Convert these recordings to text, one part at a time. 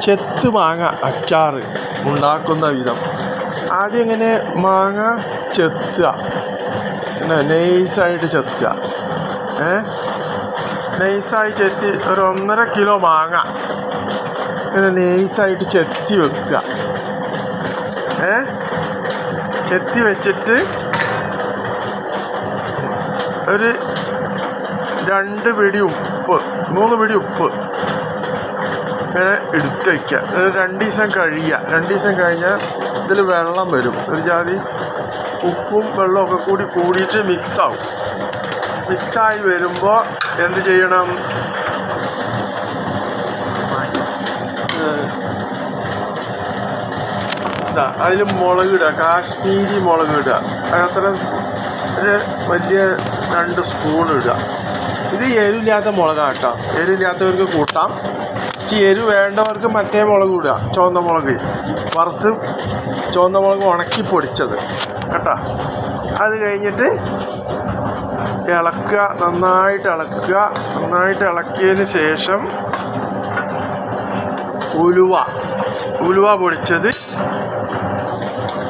ചെത്ത് മാങ്ങ അച്ചാർ ഉണ്ടാക്കുന്ന വിധം. ആദ്യം ഇങ്ങനെ മാങ്ങ ചെത്തുക, പിന്നെ നൈസായിട്ട് ചെത്തുക. നൈസായി ചെത്തി ഒരു 1.5 കിലോ മാങ്ങ ഇങ്ങനെ നൈസായിട്ട് ചെത്തി വെക്കുക. ചെത്തി വെച്ചിട്ട് ഒരു 2 പിടി ഉപ്പ് 3 പിടി ഉപ്പ് ഇങ്ങനെ എടുത്ത് വയ്ക്കുക. 2 ദിവസം കഴിയുക. 2 ദിവസം കഴിഞ്ഞാൽ ഇതിൽ വെള്ളം വരും. ഒരു ജാതി ഉപ്പും വെള്ളമൊക്കെ കൂടിയിട്ട് മിക്സാവും. മിക്സായി വരുമ്പോൾ എന്ത് ചെയ്യണം? അതിൽ മുളക് ഇടുക, കാശ്മീരി മുളക് ഇടുക. അത്ര ഒരു വലിയ 2 സ്പൂൺ ഇടുക. ഇത് എരിവില്ലാത്ത മുളകാണ് കേട്ടോ. എരിവില്ലാത്തവർക്ക് കൂട്ടാം. എരിവ് വേണ്ടവർക്ക് മറ്റേ മുളക് ഇടുക, ചുവന്ന മുളക് വറുത്ത് ചുവന്ന മുളക് ഉണക്കി പൊടിച്ചത് കേട്ടോ. അത് കഴിഞ്ഞിട്ട് ഇളക്കുക, നന്നായിട്ട് ഇളക്കുക. നന്നായിട്ട് ഇളക്കിയതിന് ശേഷം ഉലുവ പൊടിച്ചത്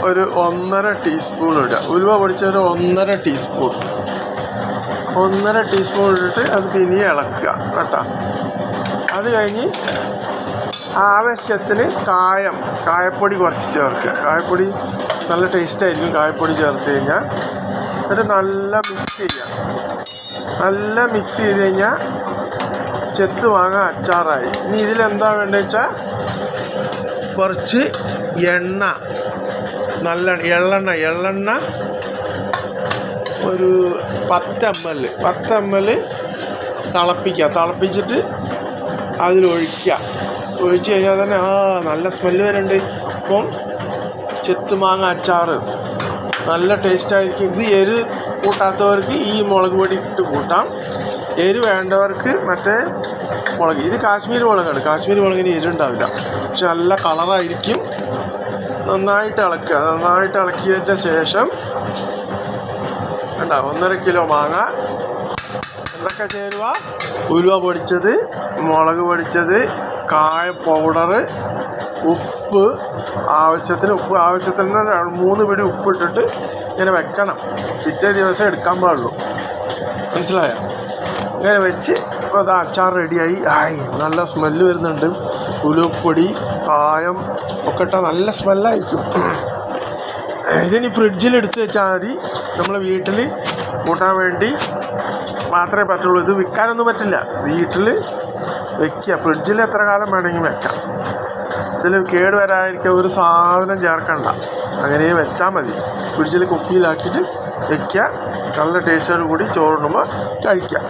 ഒരു 1.5 ടീസ്പൂൺ ഇടുക. ഉലുവ പൊടിച്ചൊരു 1.5 ടീസ്പൂൺ 1.5 ടീസ്പൂൺ ഇട്ടിട്ട് അത് പിന്നെ ഇളക്കുക കേട്ടോ. അത് കഴിഞ്ഞ് ആവശ്യത്തിന് കായപ്പൊടി കുറച്ച് ചേർക്കുക. കായപ്പൊടി നല്ല ടേസ്റ്റായിരിക്കും കായപ്പൊടി ചേർത്ത് കഴിഞ്ഞാൽ. എന്നിട്ട് നല്ല മിക്സ് ചെയ്യുക. നല്ല മിക്സ് ചെയ്ത് കഴിഞ്ഞാൽ ചെത്ത് മാങ്ങ അച്ചാറായി. ഇനി ഇതിലെന്താ വേണ്ടത് വെച്ചാൽ കുറച്ച് എണ്ണ, നല്ല എള്ളെണ്ണ ഒരു 10 ml തിളപ്പിച്ചിട്ട് അതിലൊഴിക്കുക. ഒഴിച്ച് കഴിഞ്ഞാൽ തന്നെ നല്ല സ്മെല്ല് വരുന്നുണ്ട്. അപ്പം ചെത്ത് മാങ്ങ അച്ചാർ നല്ല ടേസ്റ്റായിരിക്കും. ഇത് എരിവ് കൂട്ടാത്തവർക്ക് ഈ മുളക് പൊടി ഇട്ട് കൂട്ടാം. എരിവ് വേണ്ടവർക്ക് മറ്റേ മുളക്. ഇത് കാശ്മീരി മുളകാണ്. കാശ്മീരി മുളകിന് എരിവുണ്ടാവില്ല, പക്ഷെ നല്ല കളറായിരിക്കും. നന്നായിട്ട് ഇളക്കുക. നന്നായിട്ട് ഇളക്കിയതിൻ്റെ ശേഷം 1.5 കിലോ മാങ്ങ, എന്തൊക്കെ ചേരുവ? ഉലുവ പൊടിച്ചത്, മുളക് പൊടിച്ചത്, കായ പൗഡർ, ഉപ്പ് ആവശ്യത്തിന് 3 പിടി ഉപ്പ് ഇട്ടിട്ട് ഇങ്ങനെ വെക്കണം. പിറ്റേ ദിവസം എടുക്കാൻ പാടുള്ളൂ. മനസ്സിലായോ? ഇങ്ങനെ വെച്ച് അപ്പോൾ അത് അച്ചാർ റെഡിയായി. നല്ല സ്മെല്ല് വരുന്നുണ്ട്. ഉലുവപ്പൊടി, കായം ഒക്കെ ഇട്ടാൽ നല്ല സ്മെല്ലായിരിക്കും. ഇതിനി ഫ്രിഡ്ജിൽ എടുത്ത് വെച്ചാൽ മതി. നമ്മൾ വീട്ടിൽ കൂട്ടാൻ വേണ്ടി മാത്രമേ പറ്റുള്ളൂ. ഇത് വിൽക്കാനൊന്നും പറ്റില്ല. വീട്ടിൽ വെക്കുക. ഫ്രിഡ്ജിൽ എത്ര കാലം വേണമെങ്കിൽ വെക്കാം. ഇതിൽ കേട് വരാതിരിക്കാൻ ഒരു സാധനം ചേർക്കണ്ട. അങ്ങനെ വെച്ചാൽ മതി. ഫ്രിഡ്ജിൽ കുപ്പിയിലാക്കിയിട്ട് വെക്കുക. നല്ല ടേസ്റ്റോട് കൂടി ചോറുണ്ണുമ്പോൾ കഴിക്കാം.